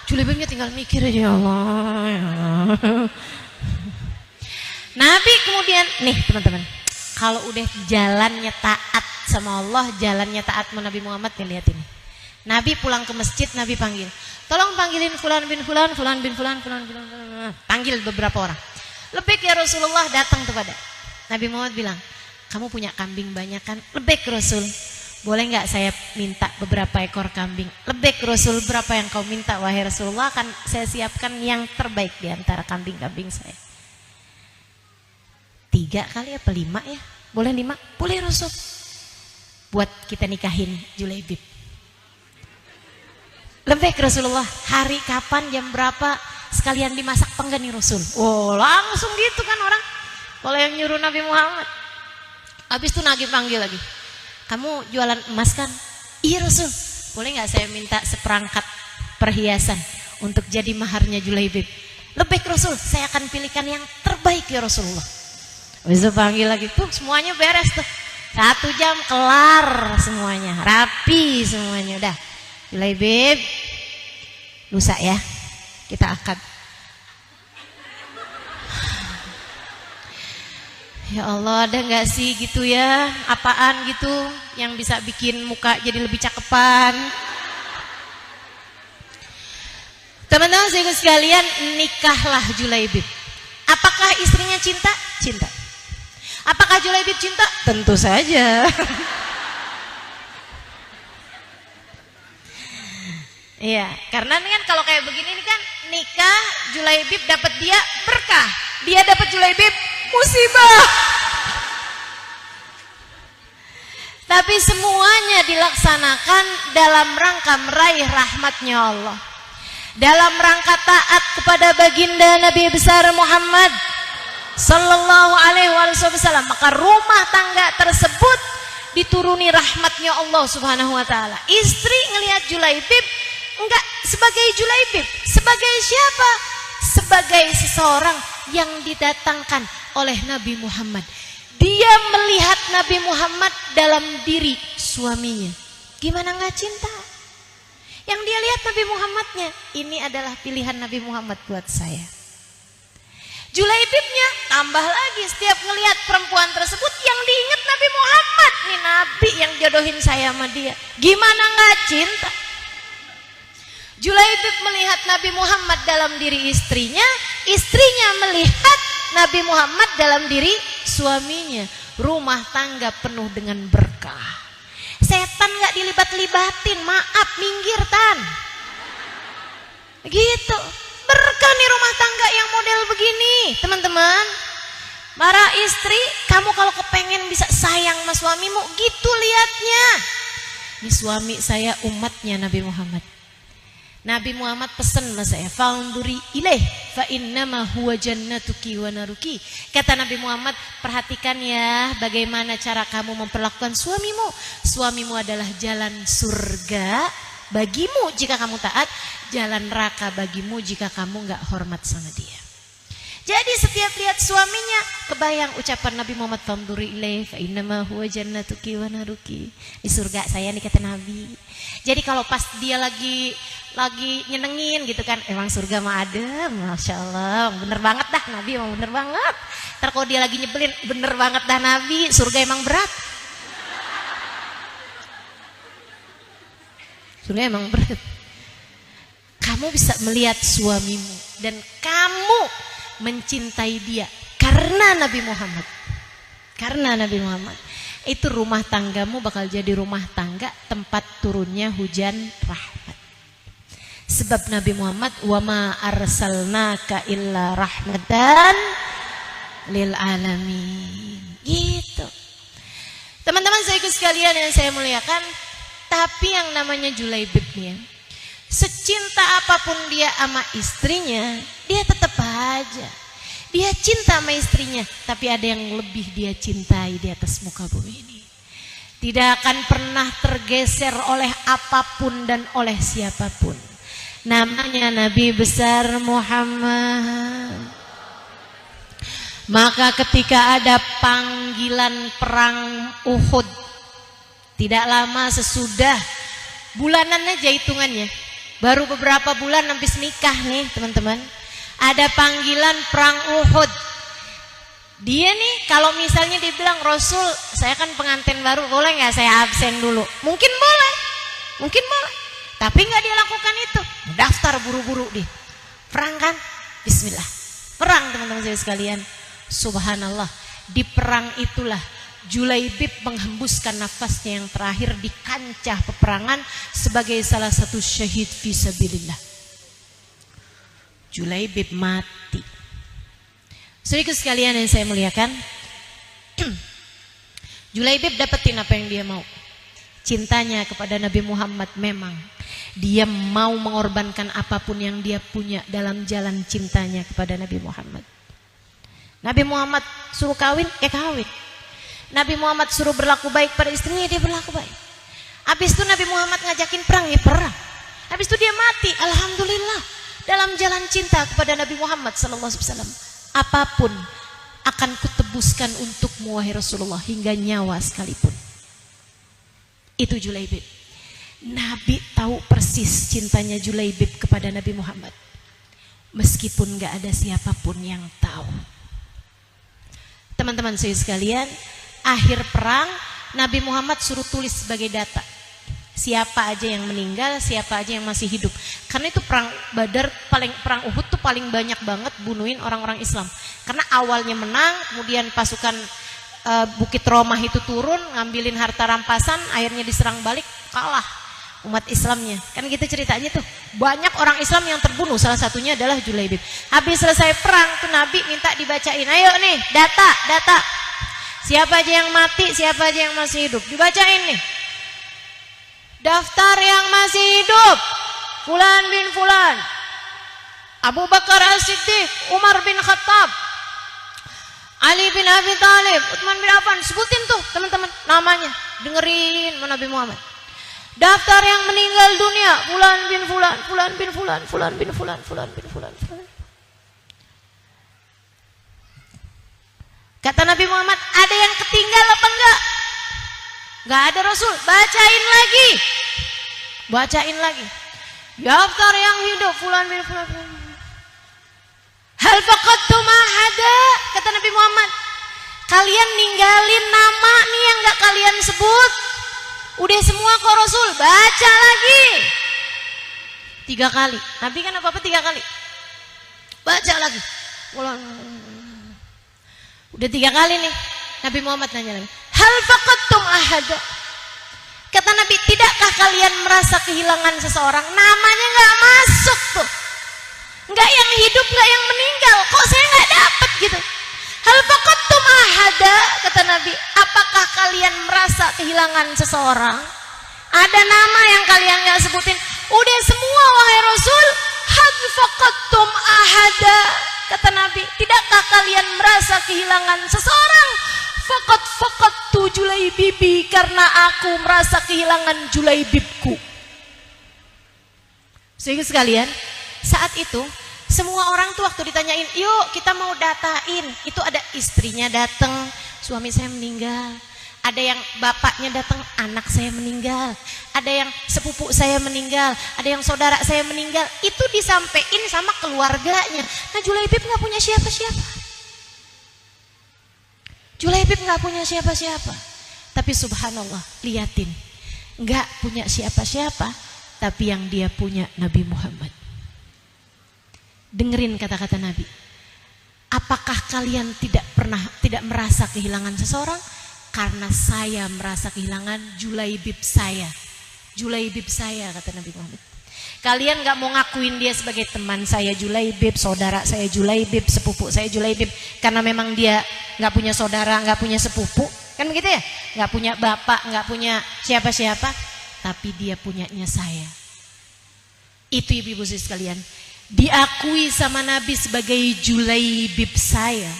Julaibibnya tinggal mikir aja, ya Allah. Nabi kemudian, nih teman-teman, kalau udah jalannya taat sama Allah, jalannya taat sama Nabi Muhammad, nih lihat ini. Nabi pulang ke masjid, Nabi panggil, tolong panggilin fulan bin fulan. Panggil beberapa orang. Lebih ya Rasulullah datang kepada Nabi Muhammad bilang, kamu punya kambing banyak kan? Lebih Rasul, boleh nggak saya minta beberapa ekor kambing? Lebih Rasul, berapa yang kau minta wahai Rasulullah? Akan saya siapkan yang terbaik di antara kambing-kambing saya. 3 kali apa 5 ya? Boleh 5? Boleh Rasul. Buat kita nikahin Julaibib. Lebih Rasulullah, hari kapan, jam berapa, sekalian dimasak apa enggak nih Rasul? Oh, langsung gitu kan orang. Kalau yang nyuruh Nabi Muhammad. Habis itu Nabi panggil lagi. Kamu jualan emas kan? Iya Rasul. Boleh nggak saya minta seperangkat perhiasan untuk jadi maharnya Julaibib? Lebih Rasul, saya akan pilihkan yang terbaik ya Rasulullah. Bisa panggil lagi tuh, semuanya beres tuh. 1 jam kelar semuanya, rapi semuanya udah. Julaibib, lusa ya, kita akad. Ya Allah, ada nggak sih gitu ya, apaan gitu yang bisa bikin muka jadi lebih cakepan? Teman-teman sekalian, nikahlah Julaibib. Apakah istrinya cinta? Cinta. Apakah Julaibib cinta? Tentu saja. Iya, karena kan kalau kayak begini kan nikah Julaibib dapat dia berkah, dia dapat Julaibib musibah. Tapi semuanya dilaksanakan dalam rangka meraih rahmatnya Allah, dalam rangka taat kepada baginda Nabi besar Muhammad sallallahu alaihi wasallam. Maka rumah tangga tersebut dituruni rahmatnya Allah subhanahu wa ta'ala. Istri ngelihat Julaibib enggak sebagai Julaibib, sebagai siapa? Sebagai seseorang yang didatangkan oleh Nabi Muhammad. Dia melihat Nabi Muhammad dalam diri suaminya. Gimana nggak cinta? Yang dia lihat Nabi Muhammadnya, ini adalah pilihan Nabi Muhammad buat saya. Julaibibnya tambah lagi, setiap ngelihat perempuan tersebut yang diingat Nabi Muhammad, nih Nabi yang jodohin saya sama dia. Gimana nggak cinta? Julaibib melihat Nabi Muhammad dalam diri istrinya, istrinya melihat Nabi Muhammad dalam diri suaminya. Rumah tangga penuh dengan berkah. Setan gak dilibat-libatin, maaf minggir tan. Gitu, berkah nih rumah tangga yang model begini, teman-teman. Para istri, kamu kalau kepengen bisa sayang sama suamimu, gitu liatnya. Ini suami saya umatnya Nabi Muhammad. Nabi Muhammad pesan sama saya, "Fa'unduri ilaih fa innama huwa jannatuki wa naruki." Kata Nabi Muhammad, perhatikan ya bagaimana cara kamu memperlakukan suamimu. Suamimu adalah jalan surga bagimu jika kamu taat, jalan neraka bagimu jika kamu enggak hormat sama dia. Jadi setiap lihat suaminya kebayang ucapan Nabi Muhammad, "Fa'unduri ilaih fa innama huwa jannatuki wa naruki." Di surga saya nih kata Nabi. Jadi kalau pas dia lagi nyenengin gitu kan, emang surga mah ada, Masya Allah, bener banget dah Nabi, emang bener banget. Ntar kalau dia lagi nyebelin, bener banget dah Nabi, surga emang berat. Surga emang berat. Kamu bisa melihat suamimu dan kamu mencintai dia karena Nabi Muhammad. Karena Nabi Muhammad. Itu rumah tanggamu bakal jadi rumah tangga tempat turunnya hujan rahmat. Sebab Nabi Muhammad, wa ma arsalnaka illa rahmatan lil alamin. Gitu. Teman-teman saya sekalian yang saya muliakan, tapi yang namanya Julaibib nih ya, secinta apapun dia sama istrinya, dia tetap aja. Dia cinta sama istrinya, tapi ada yang lebih dia cintai di atas muka bumi ini. Tidak akan pernah tergeser oleh apapun dan oleh siapapun. Namanya Nabi besar Muhammad. Maka ketika ada panggilan perang Uhud, tidak lama sesudah, bulanan aja hitungannya, baru beberapa bulan habis nikah nih teman-teman, ada panggilan perang Uhud. Dia nih kalau misalnya dibilang, "Rasul, saya kan pengantin baru, boleh nggak saya absen dulu?" Mungkin boleh, mungkin boleh. Tapi nggak dia lakukan itu. Daftar buru-buru deh. Perang kan? Bismillah. Perang teman-teman saya sekalian. Subhanallah. Di perang itulah Julaibib menghembuskan nafasnya yang terakhir di kancah peperangan sebagai salah satu syahid fisabilillah. Julaibib mati. Saudara sekalian yang saya muliakan, Julaibib dapetin apa yang dia mau. Cintanya kepada Nabi Muhammad, memang dia mau mengorbankan apapun yang dia punya dalam jalan cintanya kepada Nabi Muhammad. Nabi Muhammad suruh kawin, kawin. Nabi Muhammad suruh berlaku baik pada istrinya, dia berlaku baik. Habis itu Nabi Muhammad ngajakin perang, ya perang. Habis itu dia mati, alhamdulillah. dalam jalan cinta kepada Nabi Muhammad SAW. Apapun akan kutebuskan untukmu wahai Rasulullah, hingga nyawa sekalipun. Itu Julaibib. Nabi tahu persis cintanya Julaibib kepada Nabi Muhammad, meskipun gak ada siapapun yang tahu. Teman-teman saya sekalian, akhir perang Nabi Muhammad suruh tulis sebagai data siapa aja yang meninggal, siapa aja yang masih hidup. Karena itu perang Badar, perang Uhud tuh paling banyak banget bunuhin orang-orang Islam. Karena awalnya menang, kemudian pasukan Bukit Romah itu turun, ngambilin harta rampasan, akhirnya diserang balik, kalah umat Islamnya. Kan gitu ceritanya tuh. Banyak orang Islam yang terbunuh, salah satunya adalah Julaibib. Habis selesai perang tuh Nabi minta dibacain, ayo nih data. Siapa aja yang mati, siapa aja yang masih hidup, dibacain nih. Daftar yang masih hidup, Fulan bin Fulan, Abu Bakar As-Siddiq, Umar bin Khattab, Ali bin Abi Thalib, Utsman bin Affan. Sebutin tuh teman-teman namanya, dengerin Nabi Muhammad. Daftar yang meninggal dunia, Fulan bin Fulan, Fulan bin Fulan, Fulan bin Fulan, Fulan bin Fulan. Kata Nabi Muhammad, ada yang ketinggal apa enggak? Enggak ada Rasul, bacain lagi. Daftar yang hidup, Fulan bin Fulan. Hal faqadtum ahada, kata Nabi Muhammad, kalian ninggalin nama nih yang enggak kalian sebut. Udah semua kok Rasul, baca lagi 3 kali. Nabi kan apa-apa 3 kali, baca lagi. Udah 3 kali nih, Nabi Muhammad nanya lagi, hal faqadtum ahada, kata Nabi, tidakkah kalian merasa kehilangan seseorang? Namanya gak masuk tuh, gak yang hidup, gak yang meninggal, kok saya gak dapet gitu. Hal faqadtum ahada, kata Nabi, apakah kalian merasa kehilangan seseorang? Ada nama yang kalian gak sebutin. Udah semua wahai Rasul. Hal faqadtum ahada, kata Nabi, tidakkah kalian merasa kehilangan seseorang? Faqadtu Julaibibi, karena aku merasa kehilangan Julaibibku. Sehingga sekalian, saat itu semua orang tuh waktu ditanyain, yuk kita mau datain, itu ada istrinya datang, suami saya meninggal, ada yang bapaknya datang, anak saya meninggal, ada yang sepupu saya meninggal, ada yang saudara saya meninggal. Itu disampaikan sama keluarganya. Nah Julaibib gak punya siapa-siapa. Julaibib gak punya siapa-siapa. Tapi subhanallah, liatin, gak punya siapa-siapa, tapi yang dia punya Nabi Muhammad. Dengerin kata-kata Nabi. Apakah kalian tidak merasa kehilangan seseorang? Karena saya merasa kehilangan Julaibib saya. Julaibib saya, kata Nabi Muhammad. Kalian gak mau ngakuin dia sebagai teman saya Julaibib, saudara saya Julaibib, sepupu saya Julaibib, karena memang dia gak punya saudara, gak punya sepupu, kan begitu ya? Gak punya bapak, gak punya siapa-siapa, tapi dia punyanya saya. Itu ibu-ibu sekalian, diakui sama Nabi sebagai Julaibib saya,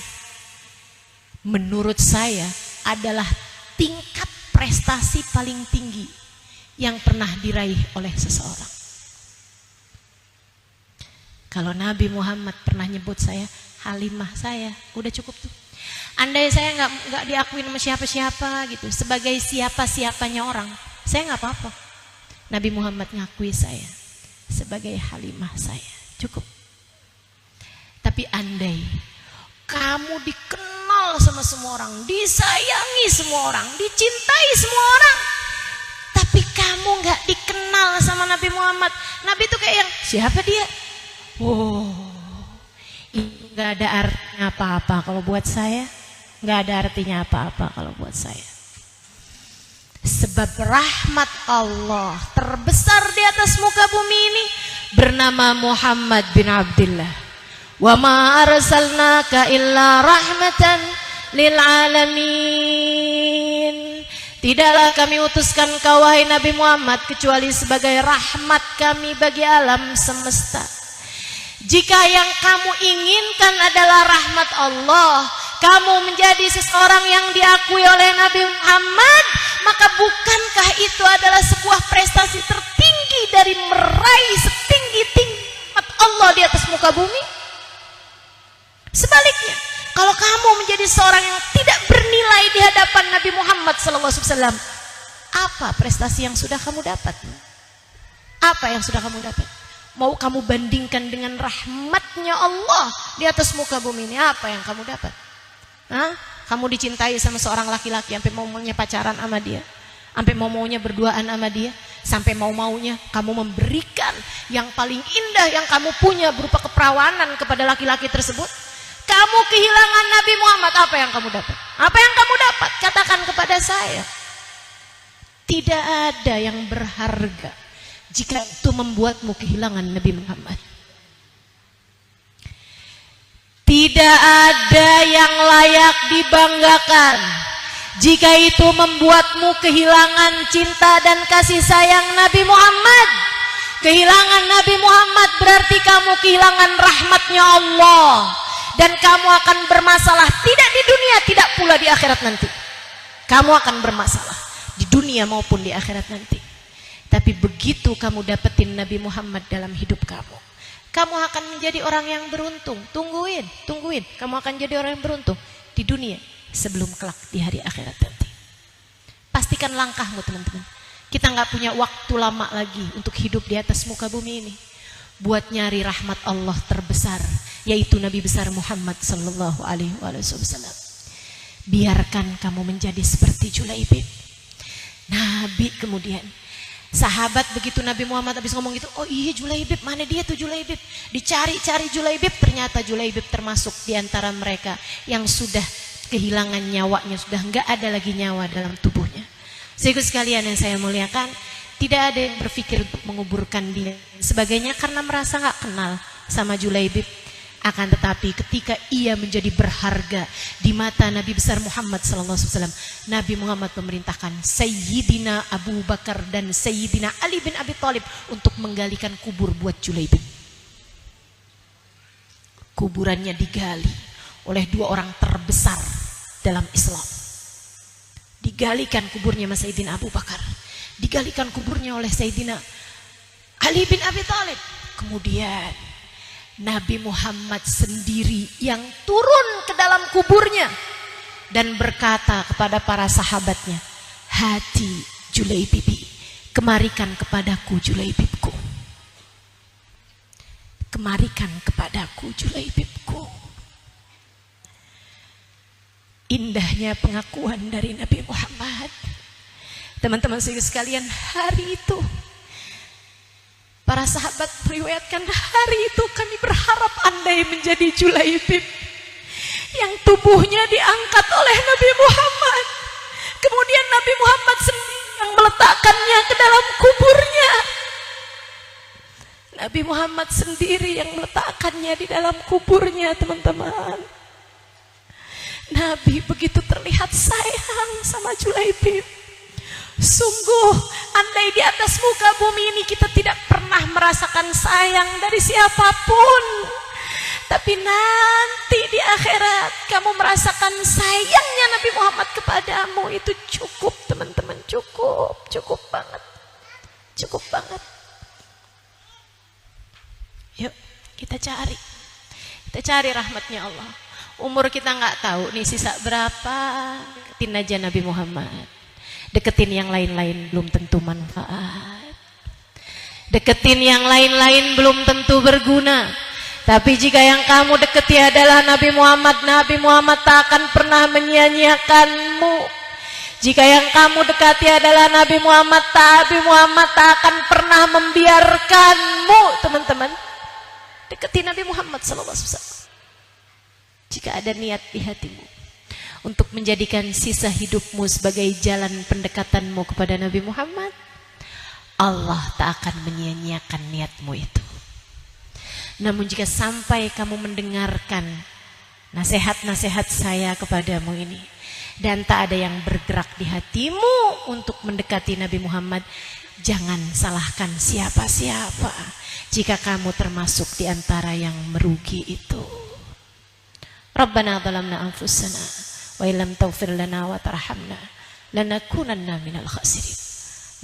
menurut saya adalah tingkat prestasi paling tinggi yang pernah diraih oleh seseorang. Kalau Nabi Muhammad pernah nyebut saya Halimah saya, udah cukup tuh. Andai saya nggak diakui sama siapa-siapa gitu, sebagai siapa-siapanya orang, saya nggak apa-apa. Nabi Muhammad ngakui saya sebagai Halimah saya, cukup. Tapi andai kamu dikenal sama semua orang, disayangi semua orang, dicintai semua orang, tapi kamu nggak dikenal sama Nabi Muhammad, Nabi itu kayak yang siapa dia? Oh, itu nggak ada artinya apa-apa kalau buat saya, nggak ada artinya apa-apa kalau buat saya. Sebab rahmat Allah terbesar di atas muka bumi ini bernama Muhammad bin Abdullah. Wa ma arsalnaka illa rahmatan lil alamin. Tidaklah kami utuskan kau wahai Nabi Muhammad kecuali sebagai rahmat kami bagi alam semesta. Jika yang kamu inginkan adalah rahmat Allah, kamu menjadi seseorang yang diakui oleh Nabi Muhammad, maka bukankah itu adalah sebuah prestasi tertinggi dari meraih setinggi-tinggi rahmat Allah di atas muka bumi? Sebaliknya, kalau kamu menjadi seorang yang tidak bernilai di hadapan Nabi Muhammad SAW, apa prestasi yang sudah kamu dapat? Apa yang sudah kamu dapat? Mau kamu bandingkan dengan rahmatnya Allah di atas muka bumi ini, apa yang kamu dapat? Hah? Kamu dicintai sama seorang laki-laki sampai mau-maunya pacaran sama dia, sampai mau-maunya berduaan sama dia, sampai mau-maunya kamu memberikan yang paling indah yang kamu punya berupa keperawanan kepada laki-laki tersebut. Kamu kehilangan Nabi Muhammad, apa yang kamu dapat? Apa yang kamu dapat? Katakan kepada saya. Tidak ada yang berharga jika itu membuatmu kehilangan Nabi Muhammad. Tidak ada yang layak dibanggakan jika itu membuatmu kehilangan cinta dan kasih sayang Nabi Muhammad. Kehilangan Nabi Muhammad berarti kamu kehilangan rahmatnya Allah, dan kamu akan bermasalah tidak di dunia, tidak pula di akhirat nanti. Kamu akan bermasalah di dunia maupun di akhirat nanti. Tapi begitu kamu dapetin Nabi Muhammad dalam hidup kamu, kamu akan menjadi orang yang beruntung. Tungguin. Kamu akan jadi orang yang beruntung di dunia sebelum kelak di hari akhirat nanti. Pastikan langkahmu, teman-teman. Kita nggak punya waktu lama lagi untuk hidup di atas muka bumi ini buat nyari rahmat Allah terbesar, yaitu Nabi besar Muhammad sallallahu alaihi wasallam. Biarkan kamu menjadi seperti Julaibib. Nabi kemudian, sahabat begitu Nabi Muhammad habis ngomong gitu, oh iya Julaibib, mana dia tuh Julaibib? Dicari-cari Julaibib, ternyata Julaibib termasuk di antara mereka yang sudah kehilangan nyawanya, sudah enggak ada lagi nyawa dalam tubuhnya. Saudara sekalian yang saya muliakan, tidak ada yang berpikir untuk menguburkan dia sebagainya karena merasa enggak kenal sama Julaibib. Akan tetapi ketika ia menjadi berharga di mata Nabi besar Muhammad SAW, Nabi Muhammad memerintahkan Sayyidina Abu Bakar dan Sayyidina Ali bin Abi Thalib untuk menggalikan kubur buat Julaibib. Kuburannya digali oleh dua orang terbesar dalam Islam. Digalikan kuburnya Mas Sayyidina Abu Bakar, digalikan kuburnya oleh Sayyidina Ali bin Abi Thalib. Kemudian Nabi Muhammad sendiri yang turun ke dalam kuburnya dan berkata kepada para sahabatnya, hati Julaibibi, kemarikan kepadaku Julaibibku. Kemarikan kepadaku Julaibibku. Indahnya pengakuan dari Nabi Muhammad. Teman-teman sekalian, hari itu para sahabat meriwayatkan, hari itu kami berharap andai menjadi Julaibib yang tubuhnya diangkat oleh Nabi Muhammad. Kemudian Nabi Muhammad sendiri yang meletakkannya ke dalam kuburnya. Nabi Muhammad sendiri yang meletakkannya di dalam kuburnya, teman-teman. Nabi begitu terlihat sayang sama Julaibib. Sungguh, andai di atas muka bumi ini kita tidak pernah merasakan sayang dari siapapun, tapi nanti di akhirat kamu merasakan sayangnya Nabi Muhammad kepadamu, itu cukup, teman-teman. Cukup banget. Yuk kita cari rahmatnya Allah. Umur kita nggak tahu nih sisa berapa, deketin aja Nabi Muhammad. Deketin yang lain-lain belum tentu manfaat. Deketin yang lain-lain belum tentu berguna. Tapi jika yang kamu deketi adalah Nabi Muhammad, Nabi Muhammad tak akan pernah menyia-nyiakanmu. Jika yang kamu dekati adalah Nabi Muhammad tak akan pernah membiarkanmu, teman-teman. Deketi Nabi Muhammad SAW. Jika ada niat di hatimu untuk menjadikan sisa hidupmu sebagai jalan pendekatanmu kepada Nabi Muhammad, Allah tak akan menyia-nyiakan niatmu itu. Namun jika sampai kamu mendengarkan nasihat-nasihat saya kepadamu ini dan tak ada yang bergerak di hatimu untuk mendekati Nabi Muhammad, jangan salahkan siapa-siapa jika kamu termasuk di antara yang merugi itu. Rabbana zalamna anfusana wa illam taghfir lana wa tarhamna lanakunanna minal khasirin.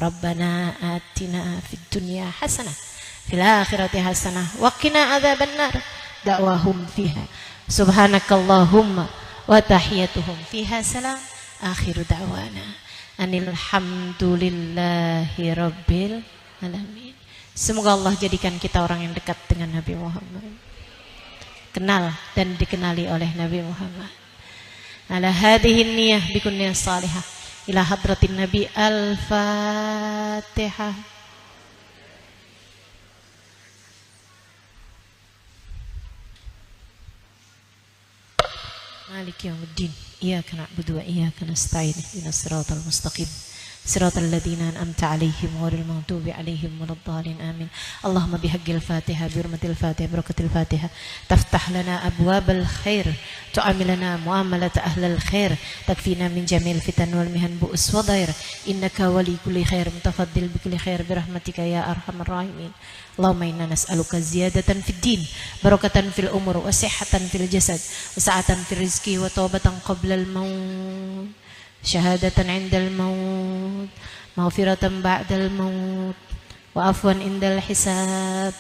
Rabbana atina fid dunya hasanah fil akhirati hasanah wa qina adzabannar. Da'wahum fiha subhanakallahumma wa tahiyyatuhum fiha salam. Akhiru da'wana anil hamdulillahi rabbil alamin. Semoga Allah jadikan kita orang yang dekat dengan Nabi Muhammad, kenal dan dikenali oleh Nabi Muhammad. Ala hadhihi niyah bikun niyah salihah ila hadratin Nabi. Al-Fatihah. Maliki yaumiddin. Iyyaka na'budu wa iyyaka nasta'in. Ihdinas siratal mustaqim. Siratal ladzina an'amta 'alaihim ghairil maghdubi 'alaihim waladdallin. Amin. Allahumma bihaqqil Fatihah bi hurmatil Fatihah barakatil Fatihah taftah lana abwabal khair tu'amilana muamalat ahlal khair takfina min jamil fitan wal mihan bu'us wa dhair innaka wali kulli khair mutafaddil bi kulli khair bi rahmatika ya arhamar rahimin. Allahumma inna nas'aluka ziyadatan fid din, barakatan fil umur, wa sihhatan fil jasad, wa sa'atan fil rizqi, wa taubatan qabla al maut, syahadatan 'indal maut, maghfiratan ba'dal maut, wa afwan indal hisab,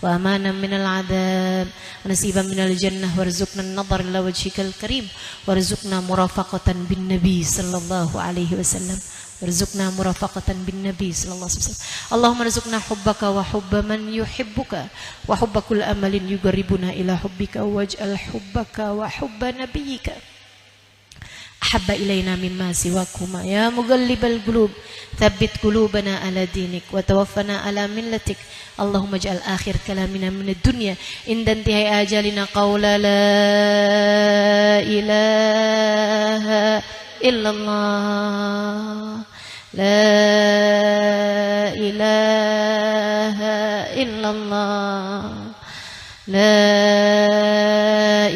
wa amanan minal 'adzab, wa nasiban minal jannah, warzuqna an-nadhar ila wajhikal karim, warzuqna murafaqatan bin nabi sallallahu alaihi wasallam. Warzuqna murafaqatan bin nabi sallallahu alaihi wasallam. Allahumma rzuqna hubbaka wa hubba man yuhibbuka wa hubba kulli amalin yuqarribuna ila hubbika waj'al hubbaka wa hubba nabiyyika ahabba ilaina mimma siwakuma ya mughallibal qulub tsabbit qulubana ala dinik wa tawaffana ala millatik. Allahumma ij'al akhir kalamina minad dunya inda intihai ajalina qawla la ilaha illallah. La ilaha illallah. La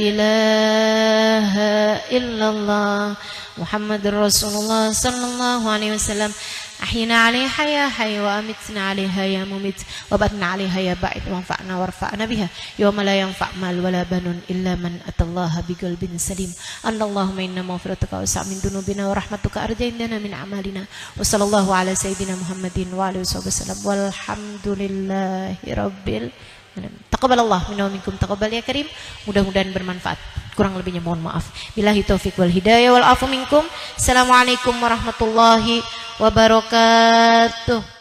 ilaha illallah. Muhammadur Rasulullah sallallahu alaihi wasallam. Ahyina 'alaiha ya hayy wa amitna 'alaiha ya mumit wa batna 'alaiha ya ba'id wa anfa'na warfa'na biha yawma la yanfa' mal wala banun illa man atallaha biqalbin salim. Allahumma inna maghfirataka wasi'a min dunubina wa rahmatuka arja indana min a'malina. Wa sallallahu ala sayyidina Muhammadin wa alihi wasallam walhamdulillahi rabbil alamin. Taqabbalallah minna wa minkum taqabbal ya karim. Mudah-mudahan bermanfaat. Kurang lebihnya mohon maaf. Billahi taufik wal hidayah wal afu minkum. Assalamualaikum warahmatullahi wabarakatuh.